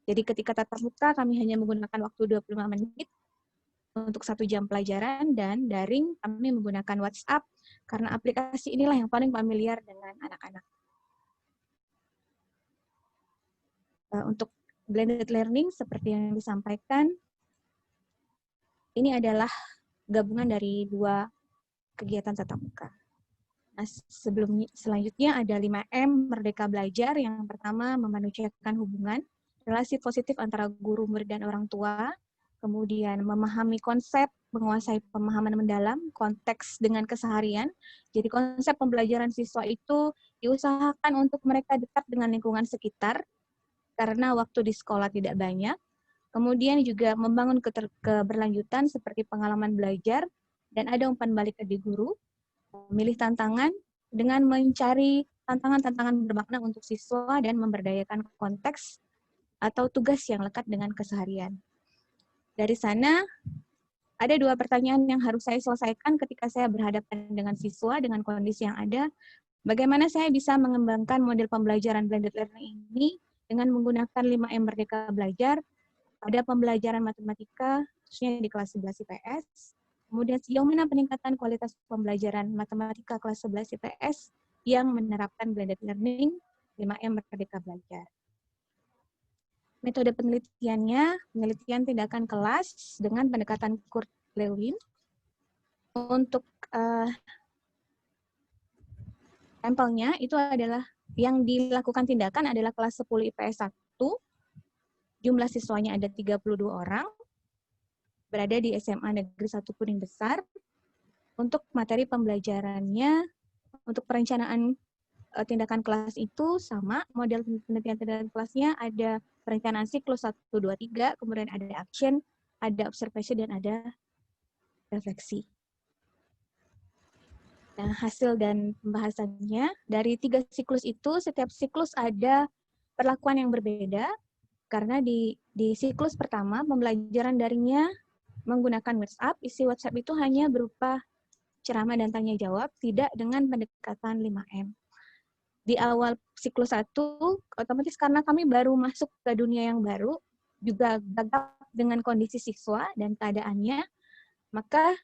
Jadi ketika tatap muka kami hanya menggunakan waktu 25 menit untuk 1 jam pelajaran, dan daring kami menggunakan WhatsApp karena aplikasi inilah yang paling familiar dengan anak-anak. Untuk blended learning seperti yang disampaikan, ini adalah gabungan dari 2 kegiatan tatap muka. Nah, selanjutnya ada 5M Merdeka Belajar. Yang pertama, memanusiakan hubungan, relasi positif antara guru, murid, dan orang tua. Kemudian memahami konsep, menguasai pemahaman mendalam, konteks dengan keseharian. Jadi konsep pembelajaran siswa itu diusahakan untuk mereka dekat dengan lingkungan sekitar, karena waktu di sekolah tidak banyak. Kemudian juga membangun keberlanjutan seperti pengalaman belajar, dan ada umpan balik dari guru. Memilih tantangan dengan mencari tantangan-tantangan bermakna untuk siswa dan memberdayakan konteks atau tugas yang lekat dengan keseharian. Dari sana, ada 2 pertanyaan yang harus saya selesaikan ketika saya berhadapan dengan siswa dengan kondisi yang ada. Bagaimana saya bisa mengembangkan model pembelajaran blended learning ini dengan menggunakan 5M Merdeka Belajar pada pembelajaran matematika, khususnya di kelas 11 IPS. Kemudian sejauh mana peningkatan kualitas pembelajaran matematika kelas 11 IPS yang menerapkan blended learning 5M Merdeka Belajar. Metode penelitiannya, penelitian tindakan kelas dengan pendekatan Kurt Lewin. Untuk sampelnya itu adalah yang dilakukan tindakan adalah kelas 10 IPS 1, jumlah siswanya ada 32 orang, berada di SMA Negeri 1 Kuning Besar. Untuk materi pembelajarannya, untuk perencanaan tindakan kelas itu sama, model penelitian tindakan kelasnya ada perencanaan siklus 1, 2, 3, kemudian ada action, ada observation, dan ada refleksi. Nah, hasil dan pembahasannya, dari 3 siklus itu, setiap siklus ada perlakuan yang berbeda, karena di siklus pertama, pembelajaran daringnya menggunakan WhatsApp. Isi WhatsApp itu hanya berupa ceramah dan tanya jawab, tidak dengan pendekatan 5M. Di awal siklus 1, otomatis karena kami baru masuk ke dunia yang baru, juga gagap dengan kondisi siswa dan keadaannya, maka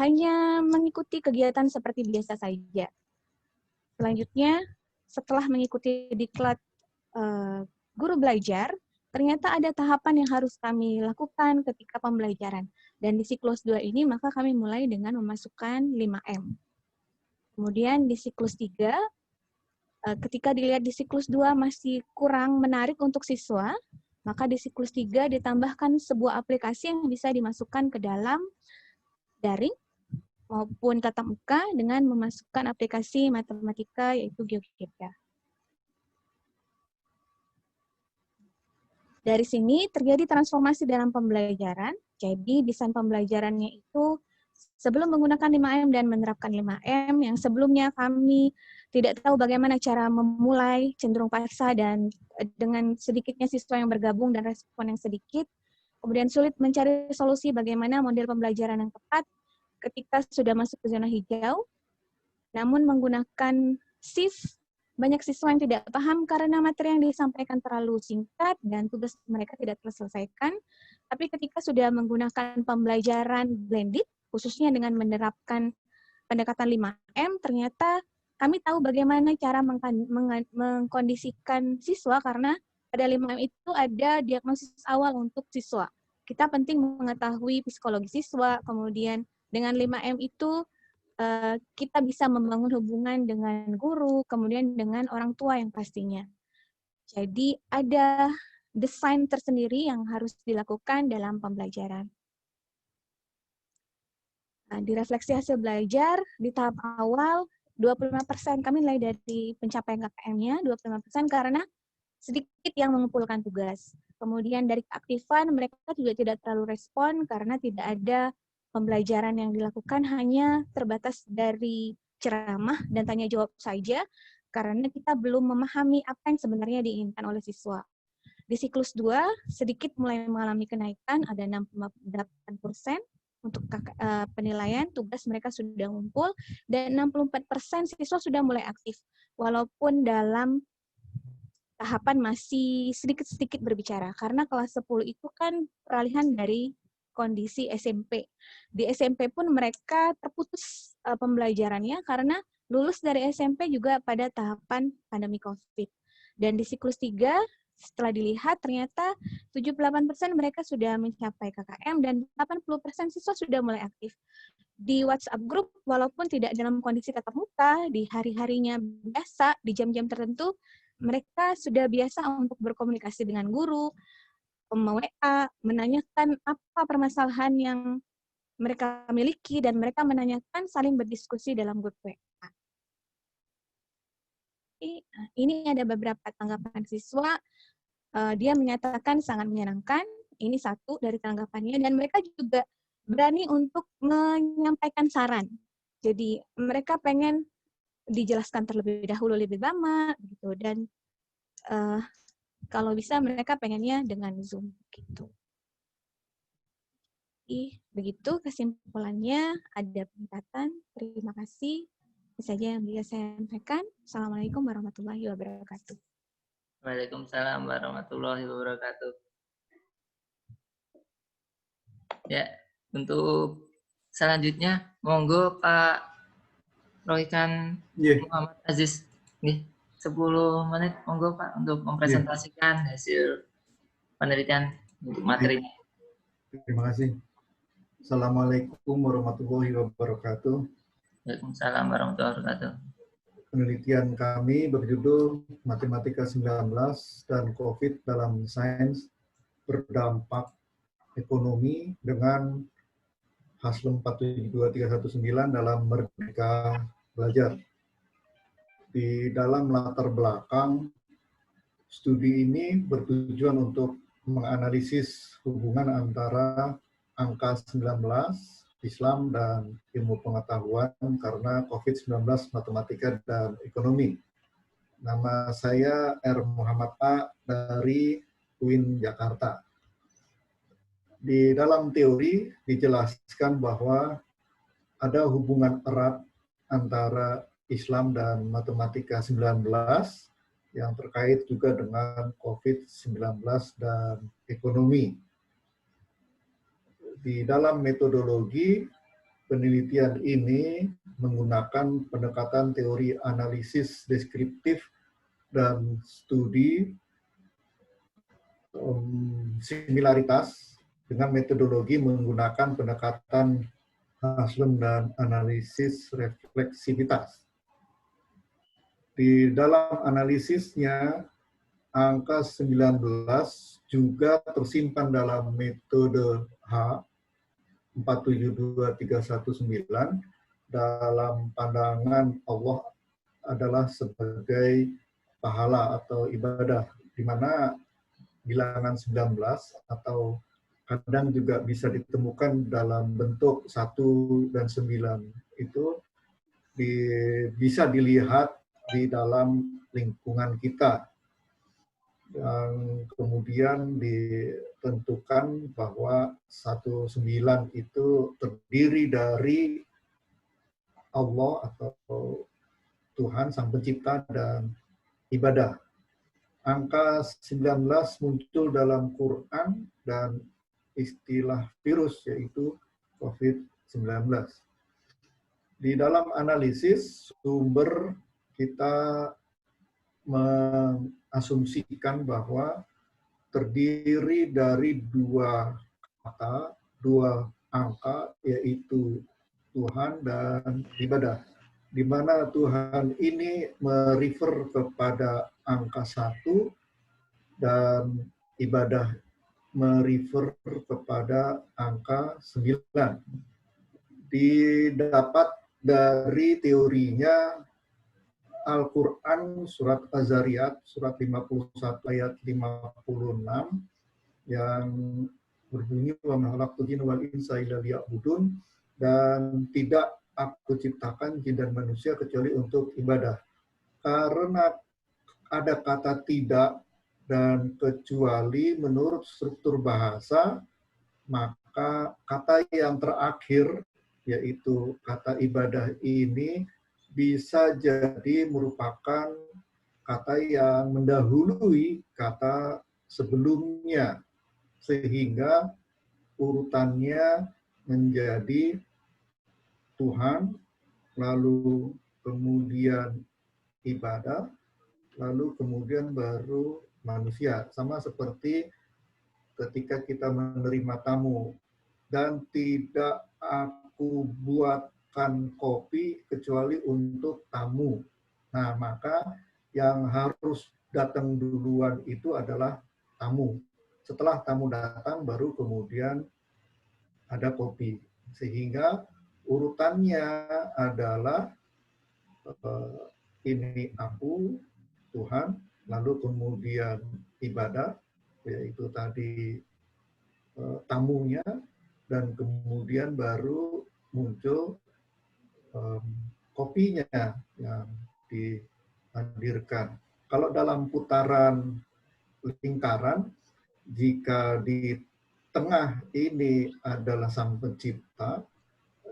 hanya mengikuti kegiatan seperti biasa saja. Selanjutnya, setelah mengikuti diklat guru belajar, ternyata ada tahapan yang harus kami lakukan ketika pembelajaran. Dan di siklus 2 ini, maka kami mulai dengan memasukkan 5M. Kemudian di siklus 3, ketika dilihat di siklus 2 masih kurang menarik untuk siswa, maka di siklus 3 ditambahkan sebuah aplikasi yang bisa dimasukkan ke dalam daring maupun tatap muka dengan memasukkan aplikasi matematika yaitu GeoGebra. Dari sini terjadi transformasi dalam pembelajaran. Jadi desain pembelajarannya itu sebelum menggunakan 5M dan menerapkan 5M, yang sebelumnya kami tidak tahu bagaimana cara memulai, cenderung paksa, dan dengan sedikitnya siswa yang bergabung dan respon yang sedikit, kemudian sulit mencari solusi bagaimana model pembelajaran yang tepat ketika sudah masuk ke zona hijau, namun menggunakan shift, banyak siswa yang tidak paham karena materi yang disampaikan terlalu singkat dan tugas mereka tidak terselesaikan. Tapi ketika sudah menggunakan pembelajaran blended, khususnya dengan menerapkan pendekatan 5M, ternyata kami tahu bagaimana cara mengkondisikan siswa, karena pada 5M itu ada diagnosis awal untuk siswa. Kita penting mengetahui psikologi siswa, kemudian dengan 5M itu kita bisa membangun hubungan dengan guru, kemudian dengan orang tua yang pastinya. Jadi ada desain tersendiri yang harus dilakukan dalam pembelajaran. Nah, di refleksi hasil belajar, di tahap awal, 25% kami nilai dari pencapaian KKM-nya, 25% karena sedikit yang mengumpulkan tugas. Kemudian dari keaktifan, mereka juga tidak terlalu respon karena tidak ada pembelajaran yang dilakukan, hanya terbatas dari ceramah dan tanya jawab saja, karena kita belum memahami apa yang sebenarnya diinginkan oleh siswa. Di siklus 2, sedikit mulai mengalami kenaikan, ada 68% untuk penilaian, tugas mereka sudah ngumpul, dan 64% siswa sudah mulai aktif. Walaupun dalam tahapan masih sedikit-sedikit berbicara. Karena kelas 10 itu kan peralihan dari kondisi SMP. Di SMP pun mereka terputus pembelajarannya karena lulus dari SMP juga pada tahapan pandemi COVID. Dan di siklus 3, setelah dilihat ternyata 78% mereka sudah mencapai KKM dan 80% siswa sudah mulai aktif. Di WhatsApp group, walaupun tidak dalam kondisi tatap muka, di hari-harinya biasa, di jam-jam tertentu, mereka sudah biasa untuk berkomunikasi dengan guru, WA, menanyakan apa permasalahan yang mereka miliki, dan mereka menanyakan saling berdiskusi dalam grup WA. Ini ada beberapa tanggapan siswa, dia menyatakan sangat menyenangkan, ini satu dari tanggapannya, dan mereka juga berani untuk menyampaikan saran. Jadi mereka pengen dijelaskan terlebih dahulu lebih lama, gitu, dan kalau bisa mereka pengennya dengan Zoom, gitu. Begitu kesimpulannya, ada peningkatan. Terima kasih. Itu saja yang bisa saya sampaikan. Assalamualaikum warahmatullahi wabarakatuh. Waalaikumsalam warahmatullahi wabarakatuh. Ya, untuk selanjutnya, monggo Pak Roykan Muhammad Aziz. Nih, 10 menit, monggo Pak, untuk mempresentasikan hasil penelitian untuk materinya. Terima kasih. Assalamualaikum warahmatullahi wabarakatuh. Waalaikumsalam warahmatullahi wabarakatuh. Penelitian kami berjudul Matematika 19 dan COVID dalam Sains Berdampak Ekonomi dengan Haslem 472319 dalam Merdeka Belajar. Di dalam latar belakang studi ini bertujuan untuk menganalisis hubungan antara angka 19, Islam, dan ilmu pengetahuan karena COVID-19, matematika, dan ekonomi. Nama saya R. Muhammad A. dari UIN Jakarta. Di dalam teori dijelaskan bahwa ada hubungan erat antara Islam dan matematika 19 yang terkait juga dengan COVID-19 dan ekonomi. Di dalam metodologi penelitian ini menggunakan pendekatan teori analisis deskriptif dan studi similaritas dengan metodologi menggunakan pendekatan Haslem dan analisis refleksivitas. Di dalam analisisnya, angka 19 juga tersimpan dalam metode H 472319 dalam pandangan Allah adalah sebagai pahala atau ibadah, di mana bilangan 19 atau kadang juga bisa ditemukan dalam bentuk 1 dan 9 itu bisa dilihat di dalam lingkungan kita, yang kemudian ditentukan bahwa 19 itu terdiri dari Allah atau Tuhan Sang Pencipta dan ibadah. Angka 19 muncul dalam Quran dan istilah virus yaitu COVID-19. Di dalam analisis sumber kita mengasumsikan bahwa terdiri dari dua kata, dua angka, yaitu Tuhan dan ibadah. Di mana Tuhan ini merefer kepada angka 1 dan ibadah merefer kepada angka 9. Didapat dari teorinya Al-Quran surat Az-Zariyat, surat 51 ayat 56, yang berbunyi, wa ma khalaqtul jinna wal insa illa liya'budun, dan tidak aku ciptakan jin dan manusia kecuali untuk ibadah. Karena ada kata tidak dan kecuali menurut struktur bahasa, maka kata yang terakhir, yaitu kata ibadah ini, bisa jadi merupakan kata yang mendahului kata sebelumnya, sehingga urutannya menjadi Tuhan, lalu kemudian ibadah, lalu kemudian baru manusia. Sama seperti ketika kita menerima tamu, dan tidak aku buatkan kopi kecuali untuk tamu. Nah, maka yang harus datang duluan itu adalah tamu. Setelah tamu datang, baru kemudian ada kopi. Sehingga urutannya adalah ini aku, Tuhan, lalu kemudian ibadah, yaitu tadi tamunya, dan kemudian baru muncul kopinya yang dihadirkan. Kalau dalam putaran lingkaran, jika di tengah ini adalah Sang Pencipta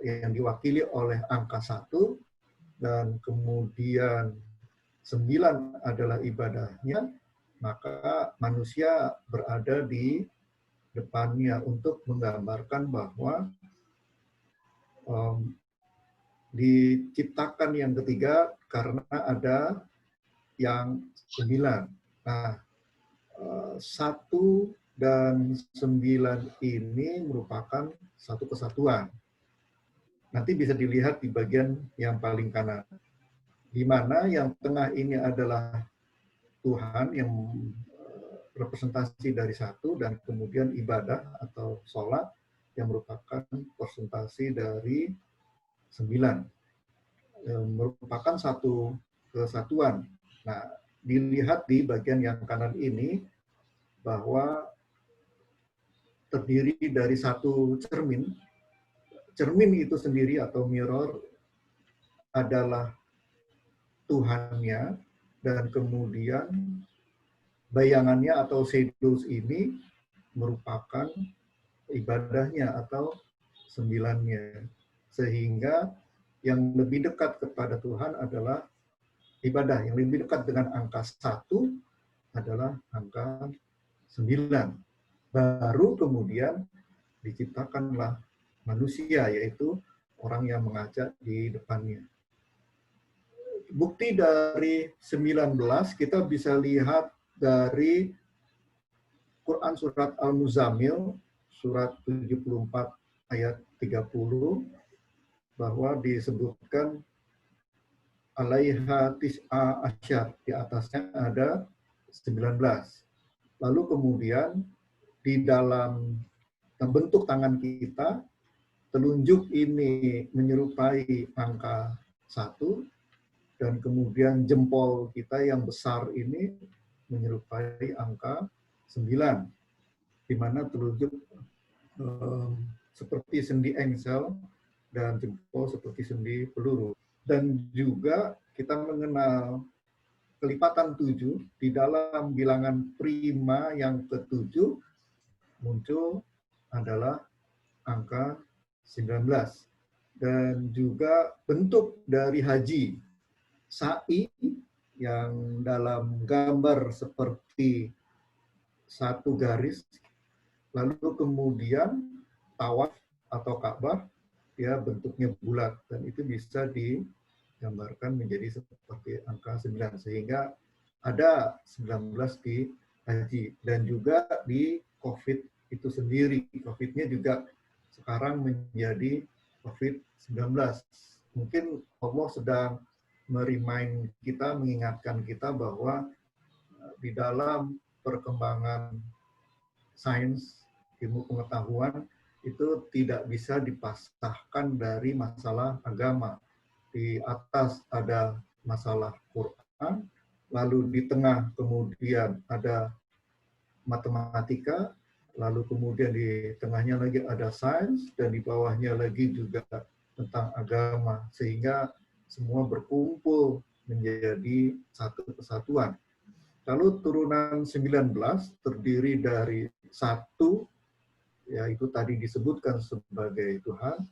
yang diwakili oleh angka 1, dan kemudian 9 adalah ibadahnya, maka manusia berada di depannya untuk menggambarkan bahwa diciptakan yang ketiga karena ada yang 9. Nah, 1 dan 9 ini merupakan satu kesatuan. Nanti bisa dilihat di bagian yang paling kanan, di mana yang tengah ini adalah Tuhan yang representasi dari 1, dan kemudian ibadah atau sholat yang merupakan representasi dari 9. Merupakan satu kesatuan. Nah, dilihat di bagian yang kanan ini bahwa terdiri dari satu cermin. Cermin itu sendiri atau mirror adalah Tuhannya, dan kemudian bayangannya atau shadows ini merupakan ibadahnya atau 9-nya. Sehingga yang lebih dekat kepada Tuhan adalah ibadah. Yang lebih dekat dengan angka 1 adalah angka 9. Baru kemudian diciptakanlah manusia, yaitu orang yang mengajak di depannya. Bukti dari 19 kita bisa lihat dari Quran surat Al-Muzammil, surat 74 ayat 30, bahwa disebutkan alaiha tis'a asyar, di atasnya ada 19. Lalu kemudian di dalam bentuk tangan kita, telunjuk ini menyerupai angka 1, dan kemudian jempol kita yang besar ini menyerupai angka 9, di mana telunjuk seperti sendi engsel dan jempol seperti sendi peluru. Dan juga kita mengenal kelipatan 7 di dalam bilangan prima yang ke-7 muncul adalah angka 19. Dan juga bentuk dari haji, sa'i yang dalam gambar seperti satu garis, lalu kemudian tawaf atau Ka'bah, ya bentuknya bulat, dan itu bisa digambarkan menjadi seperti angka 9, sehingga ada 19 di haji. Dan juga di COVID itu sendiri, COVID-nya juga sekarang menjadi COVID-19. Mungkin Allah sedang merimain kita, mengingatkan kita bahwa di dalam perkembangan sains, ilmu pengetahuan, itu tidak bisa dipasrahkan dari masalah agama. Di atas ada masalah Quran, lalu di tengah kemudian ada matematika, lalu kemudian di tengahnya lagi ada sains, dan di bawahnya lagi juga tentang agama, sehingga semua berkumpul menjadi satu kesatuan. Lalu turunan 19 terdiri dari 1, yaitu tadi disebutkan sebagai Tuhan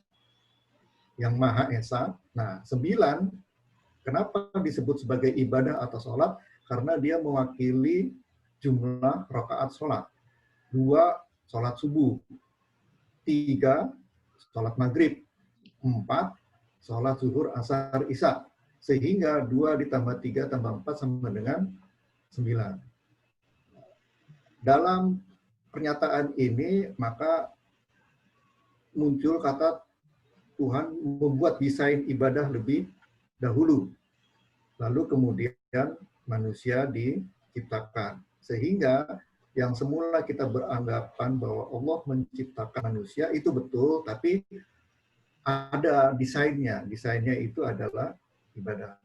yang Maha Esa. Nah, 9, kenapa disebut sebagai ibadah atau sholat? karena dia mewakili jumlah rakaat sholat. 2, sholat subuh. 3, sholat maghrib. 4, sholat zuhur, asar, isya. Sehingga 2 ditambah 3 tambah 4 sama dengan 9. Dalam pernyataan ini, maka muncul kata Tuhan membuat desain ibadah lebih dahulu. Lalu kemudian manusia diciptakan. Sehingga yang semula kita beranggapan bahwa Allah menciptakan manusia itu betul, tapi ada desainnya. Desainnya itu adalah ibadah.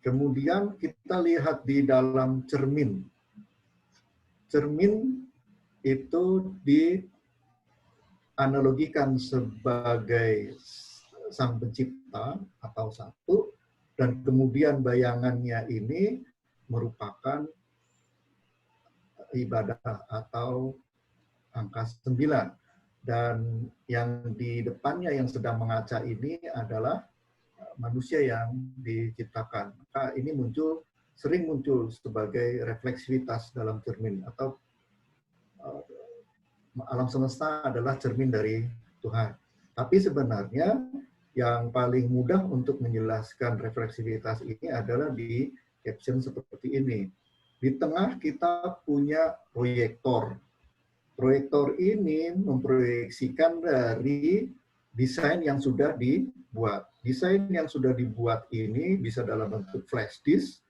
Kemudian kita lihat di dalam cermin. Cermin itu dianalogikan sebagai sang pencipta atau satu, dan kemudian bayangannya ini merupakan ibadah atau angka 9. Dan yang di depannya yang sedang mengaca ini adalah manusia yang diciptakan. Maka ini sering muncul sebagai refleksivitas dalam cermin, atau alam semesta adalah cermin dari Tuhan. Tapi sebenarnya yang paling mudah untuk menjelaskan refleksivitas ini adalah di caption seperti ini. Di tengah kita punya proyektor. Proyektor ini memproyeksikan dari desain yang sudah dibuat. Desain yang sudah dibuat ini bisa dalam bentuk flash disk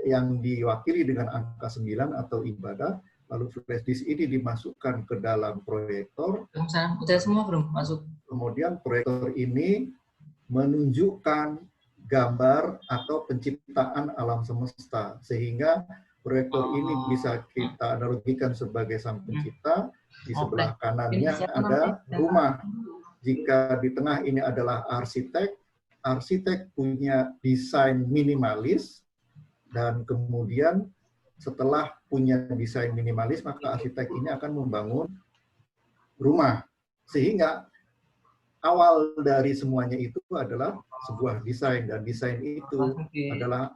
yang diwakili dengan angka 9 atau ibadah. Lalu flash disk ini dimasukkan ke dalam proyektor. Udah semua belum masuk? Kemudian proyektor ini menunjukkan gambar atau penciptaan alam semesta. Sehingga proyektor ini bisa kita analogikan sebagai sang pencipta. Di sebelah kanannya ada rumah. Jika di tengah ini adalah arsitek, arsitek punya desain minimalis, dan kemudian setelah punya desain minimalis, maka arsitek ini akan membangun rumah. Sehingga awal dari semuanya itu adalah sebuah desain, dan desain itu adalah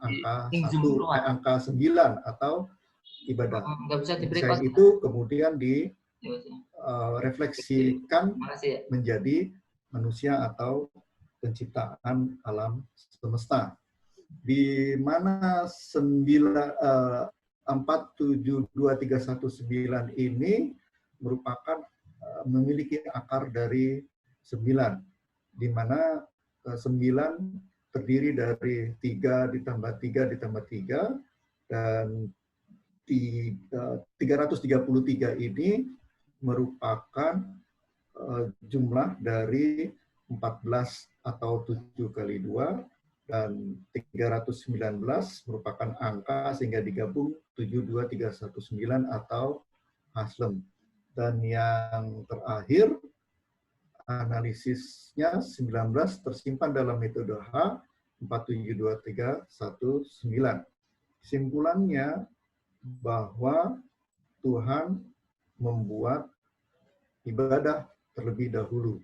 angka 9 atau ibadah. Desain itu kemudian direfleksikan menjadi manusia atau penciptaan alam semesta. Di mana 472319 ini merupakan memiliki akar dari 9, di mana 9 terdiri dari 3 ditambah 3 ditambah 3, dan 333 ini merupakan jumlah dari 14 atau 7 kali 2, dan 319 merupakan angka sehingga digabung 72319 atau Haslem. Dan yang terakhir, analisisnya 19 tersimpan dalam metode H 472319. Kesimpulannya bahwa Tuhan membuat ibadah terlebih dahulu,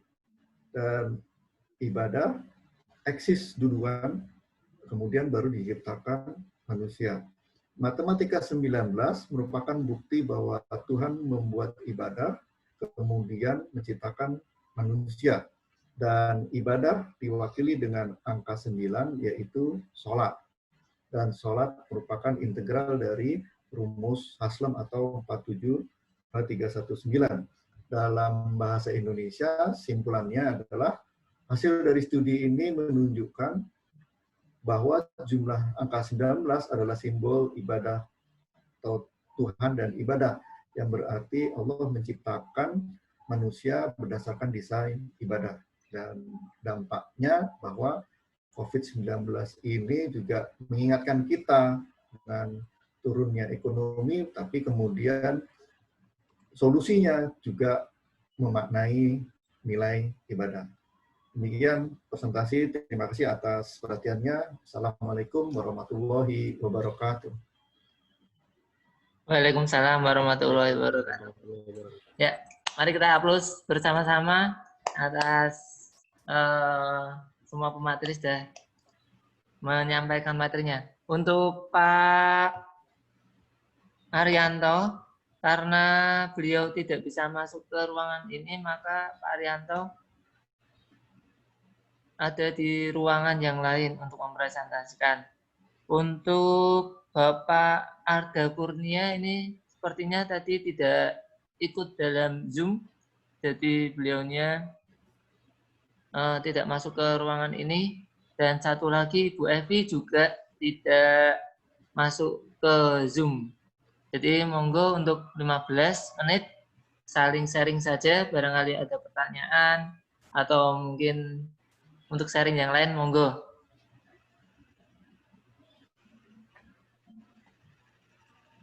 dan ibadah eksis duluan, kemudian baru diciptakan manusia. Matematika 19 merupakan bukti bahwa Tuhan membuat ibadah, kemudian menciptakan manusia. Dan ibadah diwakili dengan angka 9, yaitu sholat. Dan sholat merupakan integral dari rumus Haslem atau 47319. Dalam bahasa Indonesia, simpulannya adalah hasil dari studi ini menunjukkan bahwa jumlah angka 19 adalah simbol ibadah atau Tuhan dan ibadah, yang berarti Allah menciptakan manusia berdasarkan desain ibadah. Dan dampaknya bahwa COVID-19 ini juga mengingatkan kita dengan turunnya ekonomi, tapi kemudian solusinya juga memaknai nilai ibadah. Demikian presentasi. Terima kasih atas perhatiannya. Assalamualaikum warahmatullahi wabarakatuh. Waalaikumsalam warahmatullahi wabarakatuh. Ya, mari kita aplaus bersama-sama atas semua pemateri sudah menyampaikan materinya. Untuk Pak Arianto, karena beliau tidak bisa masuk ke ruangan ini, maka Pak Arianto ada di ruangan yang lain untuk mempresentasikan. Untuk Bapak Arda Kurnia ini sepertinya tadi tidak ikut dalam Zoom, jadi beliaunya tidak masuk ke ruangan ini. Dan satu lagi Bu Evi juga tidak masuk ke Zoom. Jadi monggo untuk 15 menit saling sharing saja, barangkali ada pertanyaan atau mungkin untuk sharing yang lain, monggo.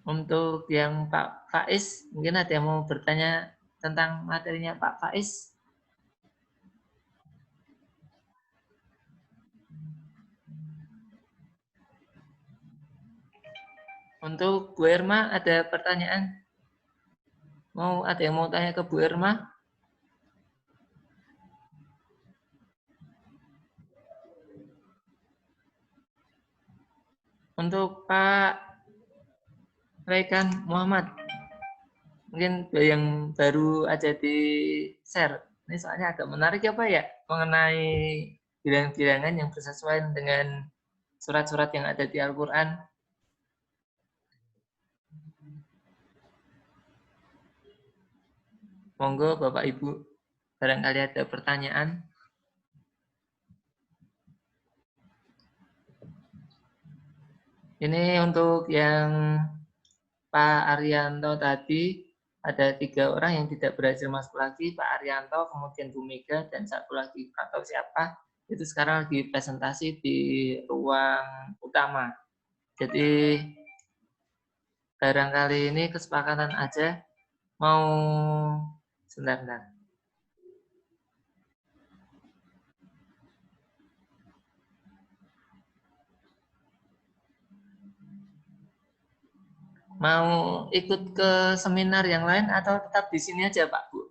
Untuk yang Pak Faiz, mungkin ada yang mau bertanya tentang materinya Pak Faiz? Untuk Bu Irma, ada pertanyaan? Ada yang mau tanya ke Bu Irma? Untuk Pak Rekan Muhammad, mungkin yang baru aja di share. Ini soalnya agak menarik ya Pak ya, mengenai bilangan-bilangan yang bersesuaian dengan surat-surat yang ada di Al-Quran. Monggo Bapak Ibu, barangkali ada pertanyaan. Ini untuk yang Pak Arianto tadi, ada 3 orang yang tidak berhasil masuk lagi, Pak Arianto, kemudian Bu Mega, dan satu lagi atau siapa, itu sekarang lagi presentasi di ruang utama. Jadi barangkali ini kesepakatan aja, mau sebentar. Mau ikut ke seminar yang lain atau tetap di sini aja Pak Bu?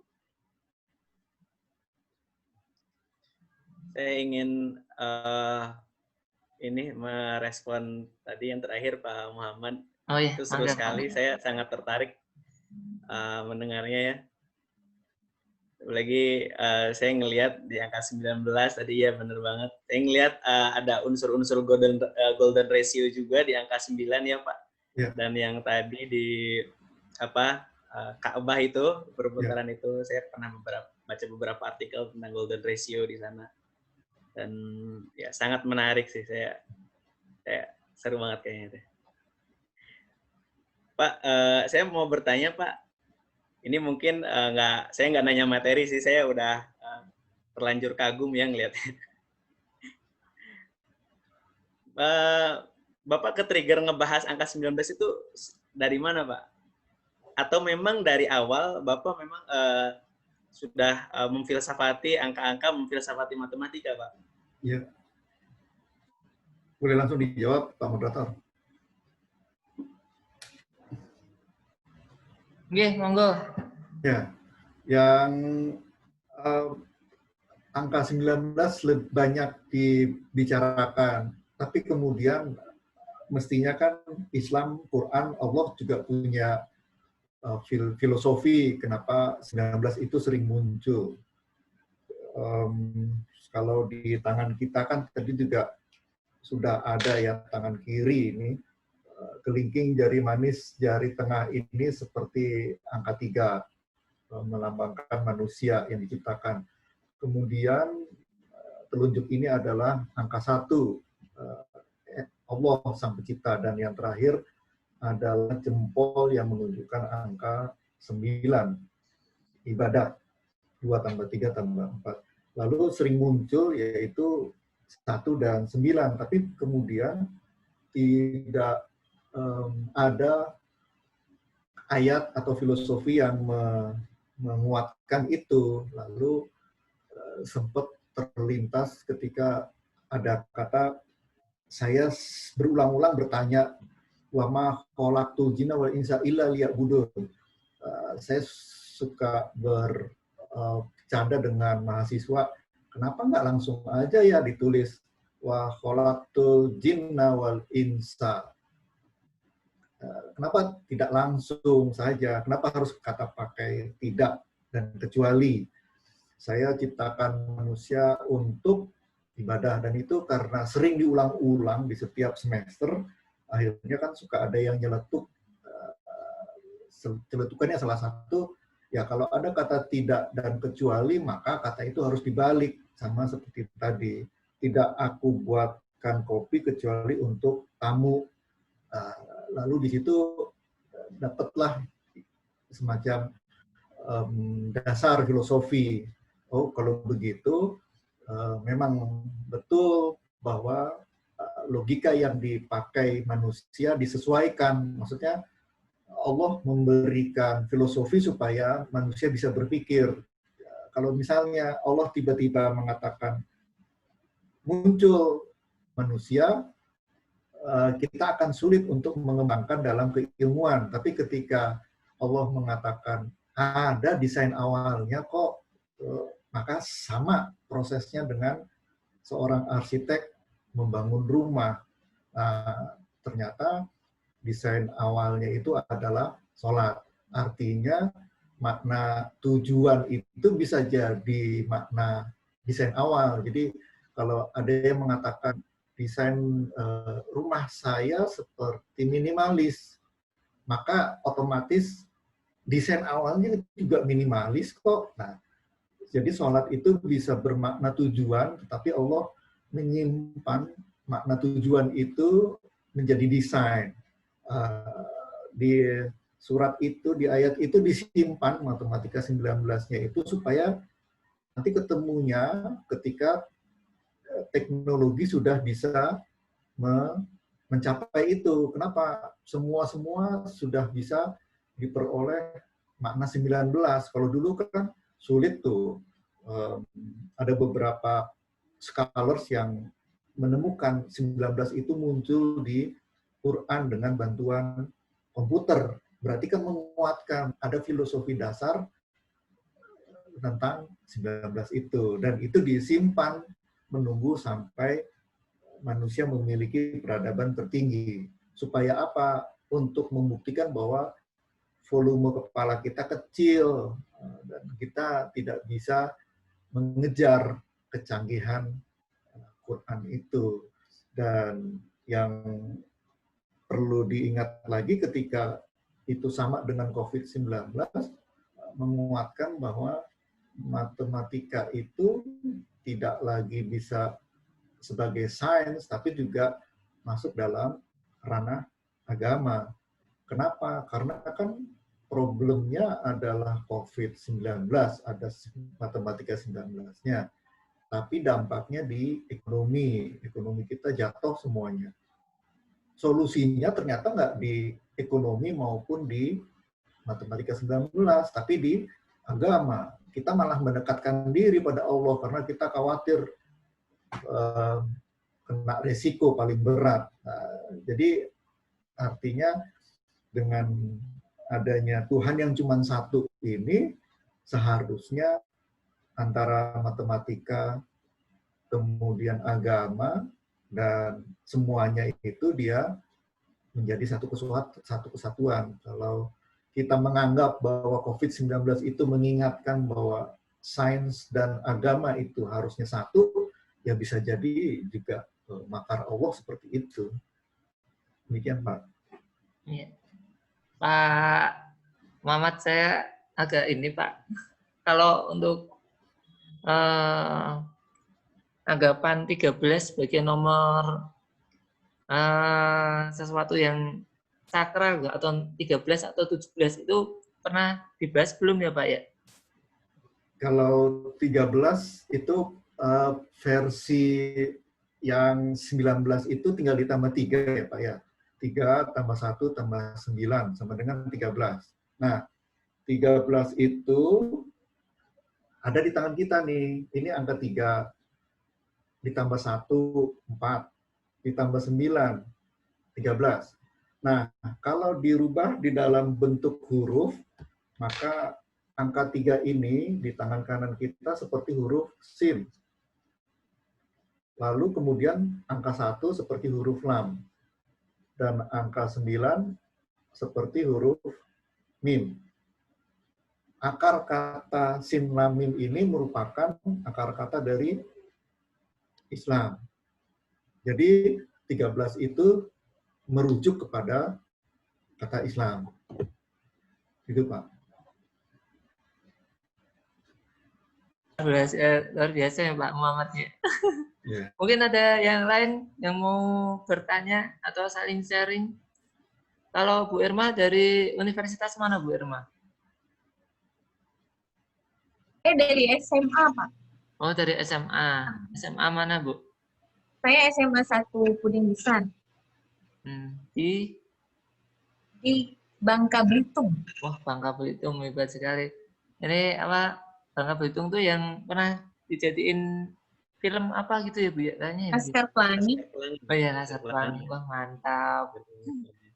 Saya ingin ini merespon tadi yang terakhir Pak Muhammad. Oh iya, itu seru sekali. Saya sangat tertarik mendengarnya ya. Apalagi saya ngelihat di angka 19 tadi ya benar banget. Saya ngelihat ada unsur-unsur golden ratio juga di angka 9 ya Pak. Ya. Dan yang tadi di Ka'bah itu perputaran itu saya pernah baca beberapa artikel tentang golden ratio di sana. Dan ya sangat menarik sih, saya seru banget kayaknya deh. Pak, saya mau bertanya Pak, ini mungkin saya nggak nanya materi sih, saya udah terlanjur kagum ya ngeliatnya. Bapak ke-trigger ngebahas angka 19 itu dari mana Pak? Atau memang dari awal Bapak memang sudah memfilsafati angka-angka, memfilsafati matematika Pak? Iya. Boleh langsung dijawab Pak Moderator. Oke, monggo. Ya, yang angka 19 lebih banyak dibicarakan, tapi kemudian mestinya kan Islam, Quran, Allah juga punya filosofi kenapa 19 itu sering muncul. Kalau di tangan kita kan tadi juga sudah ada ya tangan kiri ini, kelingking jari manis jari tengah ini seperti angka 3, melambangkan manusia yang diciptakan. Kemudian telunjuk ini adalah angka 1, Allah sang pencipta, dan yang terakhir adalah jempol yang menunjukkan angka 9, ibadah 2 tambah 3 tambah 4. Lalu sering muncul yaitu 1 dan 9, tapi kemudian tidak ada ayat atau filosofi yang menguatkan itu. Lalu sempat terlintas ketika ada kata, saya berulang-ulang bertanya, wa ma khalaqtul jinna wal insa illa liya'budun. Saya suka bercanda dengan mahasiswa, kenapa nggak langsung aja ya ditulis wa khalaqtul jinna wal insa. Kenapa tidak langsung saja? Kenapa harus kata pakai tidak dan kecuali? Saya ciptakan manusia untuk ibadah, dan itu karena sering diulang-ulang di setiap semester, akhirnya kan suka ada yang nyeletuk. Celetukannya salah satu, ya kalau ada kata tidak dan kecuali, maka kata itu harus dibalik, sama seperti tadi. Tidak aku buatkan kopi kecuali untuk tamu. Lalu di situ dapatlah semacam dasar filosofi. Oh, kalau begitu memang betul bahwa logika yang dipakai manusia disesuaikan. Maksudnya Allah memberikan filosofi supaya manusia bisa berpikir. Kalau misalnya Allah tiba-tiba mengatakan muncul manusia, kita akan sulit untuk mengembangkan dalam keilmuan. Tapi ketika Allah mengatakan ada desain awalnya kok, maka sama prosesnya dengan seorang arsitek membangun rumah. Nah, ternyata desain awalnya itu adalah sholat. Artinya makna tujuan itu bisa jadi makna desain awal. Jadi kalau ada yang mengatakan desain rumah saya seperti minimalis, maka otomatis desain awalnya juga minimalis kok. Nah, jadi sholat itu bisa bermakna tujuan, tetapi Allah menyimpan makna tujuan itu menjadi desain. Di surat itu, di ayat itu disimpan matematika 19-nya itu supaya nanti ketemunya ketika teknologi sudah bisa mencapai itu. Kenapa? Semua sudah bisa diperoleh makna 19. Kalau dulu kan sulit tuh. Ada beberapa scholars yang menemukan 19 itu muncul di Quran dengan bantuan komputer. Berarti kan menguatkan ada filosofi dasar tentang 19 itu. Dan itu disimpan menunggu sampai manusia memiliki peradaban tertinggi. Supaya apa? Untuk membuktikan bahwa volume kepala kita kecil dan kita tidak bisa mengejar kecanggihan Quran itu. Dan yang perlu diingat lagi ketika itu sama dengan COVID-19, menguatkan bahwa matematika itu tidak lagi bisa sebagai sains, tapi juga masuk dalam ranah agama. Kenapa? Karena kan problemnya adalah COVID-19, ada matematika 19-nya. Tapi dampaknya di ekonomi. Ekonomi kita jatuh semuanya. Solusinya ternyata nggak di ekonomi maupun di matematika 19, tapi di agama. Kita malah mendekatkan diri pada Allah karena kita khawatir kena resiko paling berat. Nah, jadi artinya dengan adanya Tuhan yang cuma satu ini, seharusnya antara matematika, kemudian agama, dan semuanya itu dia menjadi satu kesatuan. Kalau kita menganggap bahwa COVID-19 itu mengingatkan bahwa sains dan agama itu harusnya satu, ya bisa jadi juga makar Allah seperti itu. Demikian, Pak. Ya. Pak Muhammad, saya agak ini, Pak. Kalau untuk anggapan 13 sebagai nomor sesuatu yang sakral atau 13 atau 17 itu pernah dibahas belum ya Pak ya? Kalau 13 itu versi yang 19 itu tinggal ditambah 3 ya Pak ya. 3 tambah 1 tambah 9 sama dengan 13. Nah, 13 itu ada di tangan kita nih. Ini angka 3. Ditambah 1, 4. Ditambah 9, 13. Nah, kalau dirubah di dalam bentuk huruf, maka angka 3 ini di tangan kanan kita seperti huruf sin. Lalu kemudian angka 1 seperti huruf lam. Dan angka 9 seperti huruf mim. Akar kata sin lam mim ini merupakan akar kata dari Islam. Jadi 13 itu merujuk kepada kata Islam. Itu Pak. Luar biasa ya Pak Muhammad ya. Ya. Mungkin ada yang lain yang mau bertanya atau saling sharing. Kalau Bu Irma dari universitas mana Bu Irma? Dari SMA, Pak. Oh dari SMA. SMA mana Bu? Saya SMA 1 Puding Bisan Di Bangka Belitung. Wah Bangka Belitung hebat sekali. Ini apa Bangka Belitung tuh yang pernah dijadiin film apa gitu ya Bu ya? Kayaknya ya, Bu. Laskar Pelangi. Oh iya Laskar Pelangi. Wah mantap.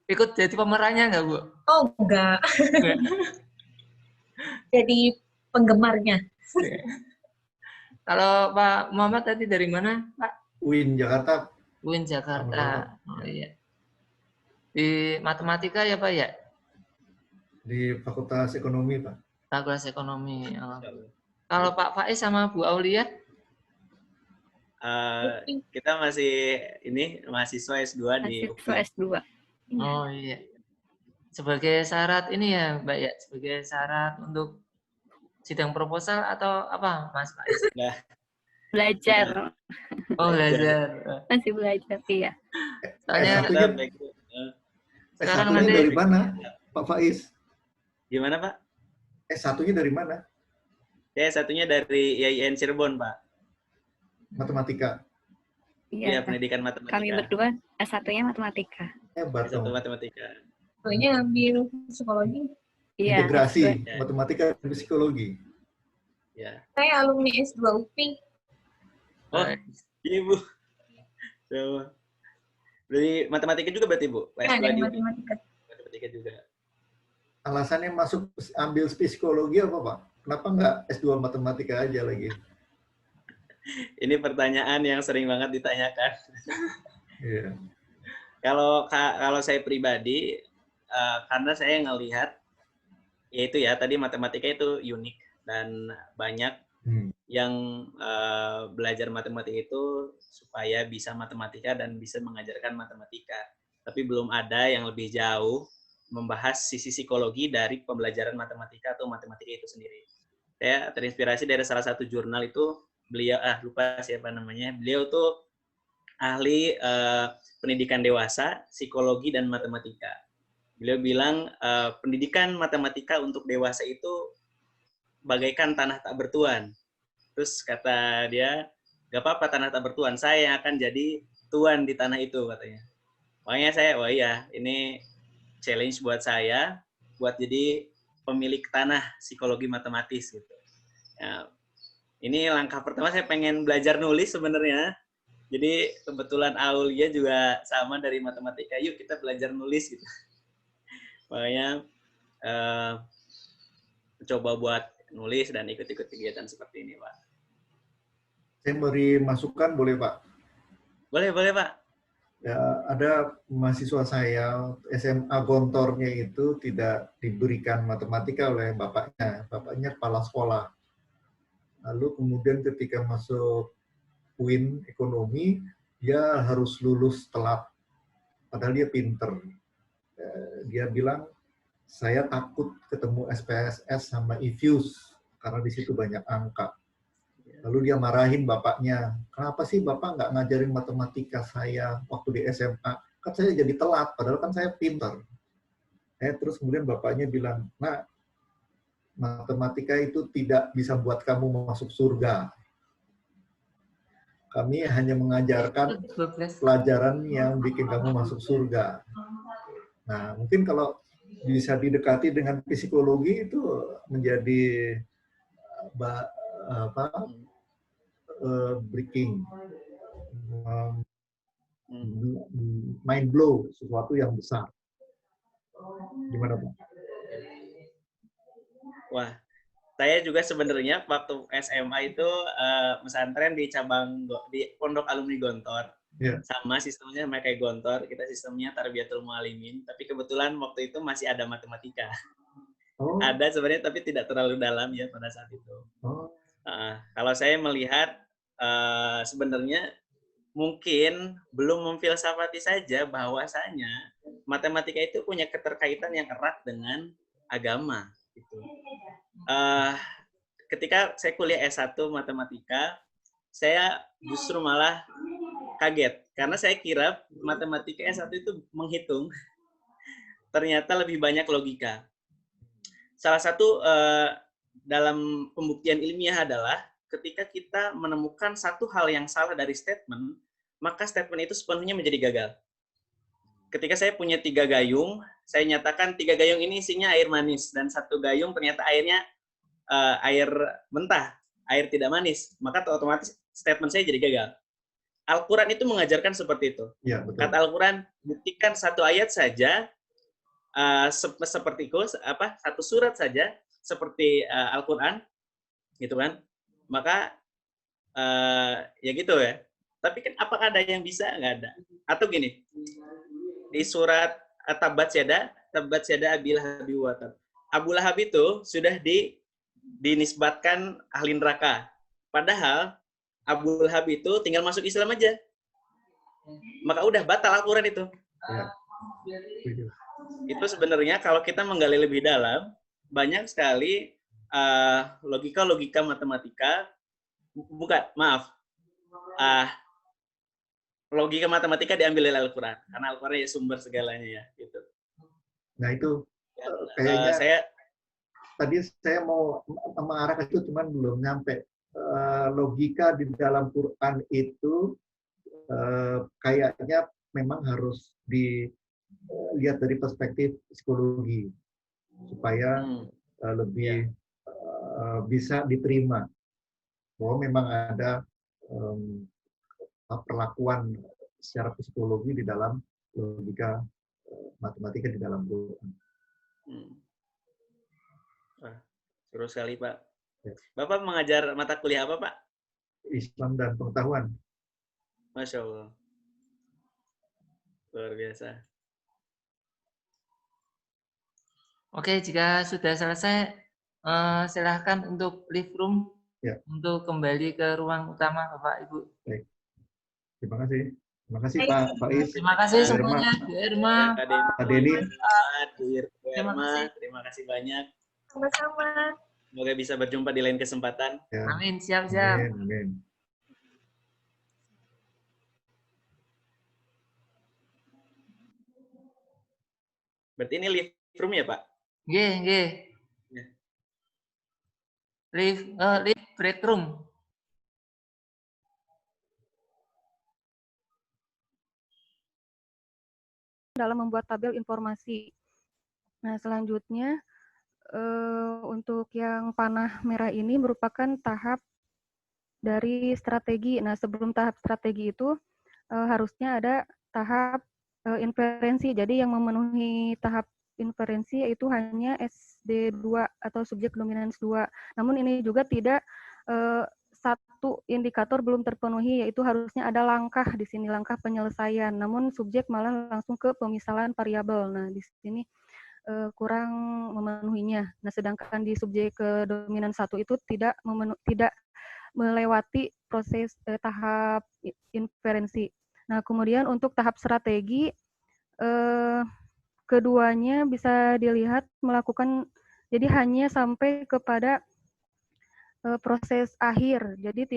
Ikut jadi pemerannya nggak Bu? Oh, enggak. Jadi penggemarnya. Kalau Pak Muhammad tadi dari mana Pak? UIN Jakarta. UIN Jakarta. Oh iya. Di matematika ya Pak ya? Di Fakultas Ekonomi Pak. Fakultas Ekonomi. Oh. Kalau Pak Faiz sama Bu Aulia? Kita masih ini mahasiswa S2 di mahasiswa S2. Oh iya. Sebagai syarat ini ya Mbak ya, sebagai syarat untuk sidang proposal atau apa Mas Faiz? Nah, Belajar. Oh belajar. Masih belajar, iya. Soalnya sekarang S1-nya nanti dari mana Pak Faiz? gimana Pak? S1-nya dari mana? Saya satunya dari IAIN Cirebon Pak. Matematika. Iya, Iya, pendidikan matematika. kami berdua S1-nya matematika. Hebat Satu dong. matematika. Soalnya ambil psikologi. Iya. Integrasi S2. matematika dan psikologi. Ya. Saya alumni S2 UPI. Oh, iya Bu. So, dari matematika juga berarti Bu? Ya, S2 dari di matematika. matematika juga. Alasannya masuk ambil psikologi apa Pak? Kenapa nggak S2 matematika aja lagi? Ini pertanyaan yang sering banget ditanyakan. Iya. Kalau saya pribadi, karena saya ngelihat, yaitu ya tadi matematika itu unik dan banyak yang belajar matematika itu supaya bisa matematika dan bisa mengajarkan matematika. Tapi belum ada yang lebih jauh membahas sisi psikologi dari pembelajaran matematika atau matematika itu sendiri. Saya terinspirasi dari salah satu jurnal itu, beliau lupa siapa namanya. Beliau tuh ahli pendidikan dewasa, psikologi dan matematika. Beliau bilang pendidikan matematika untuk dewasa itu bagaikan tanah tak bertuan. Terus kata dia, gak apa-apa tanah tak bertuan, saya yang akan jadi tuan di tanah itu katanya. Makanya saya, wah iya, ini challenge buat saya, buat jadi pemilik tanah psikologi matematis gitu. Ya, ini langkah pertama saya pengen belajar nulis sebenarnya. Jadi kebetulan Aulia juga sama dari matematika. Yuk kita belajar nulis gitu. Makanya coba buat nulis dan ikut-ikut kegiatan seperti ini, Pak. Saya beri masukan boleh Pak? Boleh Pak. Ya, ada mahasiswa saya SMA Gontornya itu tidak diberikan matematika oleh bapaknya. Bapaknya kepala sekolah. Lalu kemudian ketika masuk UIN ekonomi, dia harus lulus telat. Padahal dia pinter. Dia bilang, saya takut ketemu SPSS sama IFUS karena di situ banyak angka. Lalu dia marahin bapaknya, kenapa sih bapak nggak ngajarin matematika saya waktu di SMA? Kan saya jadi telat, padahal kan saya pinter. Terus kemudian bapaknya bilang, nah, matematika itu tidak bisa buat kamu masuk surga. Kami hanya mengajarkan pelajaran yang bikin kamu masuk surga. Nah, mungkin kalau bisa didekati dengan psikologi itu menjadi breaking, mind blow, sesuatu yang besar. Gimana Pak? Wah, saya juga sebenarnya waktu SMA itu pesantren di di Pondok Alumni Gontor. Iya. Sama sistemnya kayak Gontor, kita sistemnya Tarbiyatul Mualimin, tapi kebetulan waktu itu masih ada matematika. Oh, Ada sebenarnya tapi tidak terlalu dalam ya pada saat itu. oh, Kalau saya melihat sebenarnya mungkin belum memfilsafati saja bahwasanya matematika itu punya keterkaitan yang erat dengan agama. Gitu. Ketika saya kuliah S1 matematika, saya justru malah kaget karena saya kira matematika S1 itu menghitung, ternyata lebih banyak logika. Salah satu dalam pembuktian ilmiah adalah ketika kita menemukan satu hal yang salah dari statement, maka statement itu sepenuhnya menjadi gagal. Ketika saya punya 3 gayung, saya nyatakan 3 gayung ini isinya air manis, dan 1 gayung ternyata airnya air mentah, air tidak manis, maka otomatis statement saya jadi gagal. Al-Quran itu mengajarkan seperti itu. ya, betul. Kata Al-Quran, buktikan 1 ayat saja, seperti itu, satu surat saja, seperti Al-Quran, gitu kan? Maka ya gitu ya. Tapi kan apakah ada yang bisa? Nggak ada. Atau gini, di surat Tabat Yada Abil Lahabi wa Tab. Abu Lahab itu sudah dinisbatkan ahli neraka. Padahal Abu Lahab itu tinggal masuk Islam aja. Maka udah batal Al-Quran itu. Ya. Itu sebenarnya kalau kita menggali lebih dalam, banyak sekali logika-logika matematika, logika matematika diambil dari Al-Quran, karena Al-Quran ya sumber segalanya ya. Gitu. Nah itu kayaknya tadi saya saya mau mengarah ke situ, cuman belum nyampe. Logika di dalam Quran itu kayaknya memang harus dilihat dari perspektif psikologi supaya lebih bisa diterima bahwa memang ada perlakuan secara psikologi di dalam logika matematika di dalam Quran. Seru sekali, Pak. Ya. Bapak mengajar mata kuliah apa, Pak? Islam dan pengetahuan. Masya Allah. Luar biasa. Oke, jika sudah selesai, silahkan untuk live room ya. Untuk kembali ke ruang utama, Bapak Ibu. Baik. Terima kasih. Terima kasih Pak Faiz. Terima kasih semuanya, Bu Irma, Pak Denny. Terima kasih banyak. Sama-sama. Semoga bisa berjumpa di lain kesempatan. Ya. Amin, siap-siap. Amin. Berarti ini live room ya, Pak? Nggih. Live break room. Dalam membuat tabel informasi. Nah, selanjutnya untuk yang panah merah ini merupakan tahap dari strategi. Nah, sebelum tahap strategi itu harusnya ada tahap inferensi. Jadi yang memenuhi tahap inferensi yaitu hanya SD2 atau subjek dominans 2. Namun ini juga tidak satu indikator belum terpenuhi, yaitu harusnya ada langkah di sini, langkah penyelesaian. Namun subjek malah langsung ke pemisalan variabel. Nah, di sini kurang memenuhinya. Nah, sedangkan di subjek dominan 1 itu tidak melewati proses tahap inferensi. Nah, kemudian untuk tahap strategi, keduanya bisa dilihat melakukan, jadi hanya sampai kepada proses akhir, jadi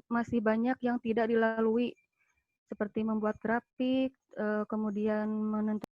masih banyak yang tidak dilalui, seperti membuat grafik, kemudian menentukan